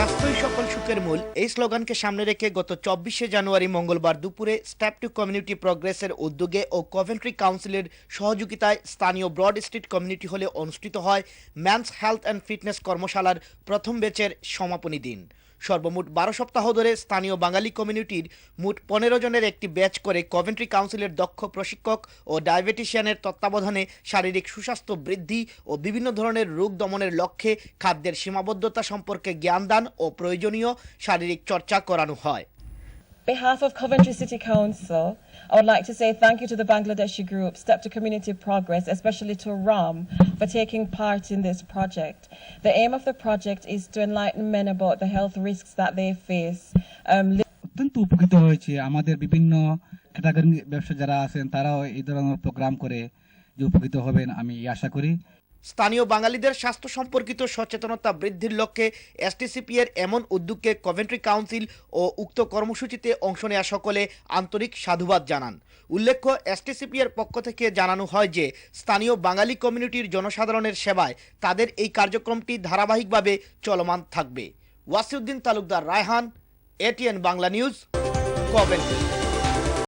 স্বাস্থ্যই সকল সুখের মূল এই স্লোগানকে সামনে রেখে গত ২৪শে জানুয়ারি মঙ্গলবার দুপুরে স্টেপ টু কমিউনিটি প্রগ্রেসের উদ্যোগে ও কভেন্ট্রি কাউন্সিলের সহযোগিতায় স্থানীয় ব্রড স্ট্রিট কমিউনিটি হলে অনুষ্ঠিত হয় ম্যানস হেলথ অ্যান্ড ফিটনেস কর্মশালার প্রথম ব্যাচের সমাপনী দিন। সর্বমোট ১২ সপ্তাহ ধরে স্থানীয় বাঙালি কমিউনিটির মোট ১৫ জনের একটি ব্যাচ করে কভেন্ট্রি কাউন্সিলের দক্ষ প্রশিক্ষক ও ডায়াবেটিশিয়ানের তত্ত্বাবধানে শারীরিক সুস্বাস্থ্য বৃদ্ধি ও বিভিন্ন ধরনের রোগ দমনের লক্ষ্যে খাদ্যের সীমাবদ্ধতা সম্পর্কে জ্ঞানদান ও প্রয়োজনীয় শারীরিক চর্চা করানো হয়। On behalf of Coventry City Council, I would like to say thank you to the Bangladeshi group Step to Community Progress, especially to RAM, for taking part in this project. The aim of the project is to enlighten men about the health risks that they face. অত্যন্ত উপকৃত হয়েছে। আমাদের বিভিন্ন category ব্যবসা যারা আছেন তারাও এই ধরনের প্রোগ্রাম করে যে উপকৃত হবেন আমি আশা করি। স্থানীয় বাঙালিদের স্বাস্থ্য সম্পর্কিত সচেতনতা বৃদ্ধির লক্ষ্যে এসটিসিপি এর এমন উদ্যোগকে কভেন্ট্রি কাউন্সিল ও উক্ত কর্মসূচিতে অংশ নেওয়া সকলে আন্তরিক সাধুবাদ জানান। উল্লেখ্য, এসটিসিপি এর পক্ষ থেকে জানানো হয় যে স্থানীয় বাঙালি কমিউনিটির জনসাধারণের সেবায় তাদের এই কার্যক্রমটি ধারাবাহিকভাবে চলমান থাকবে। Wasiuddin Talukdar, Raihan, ATN Bangla news, Coventry.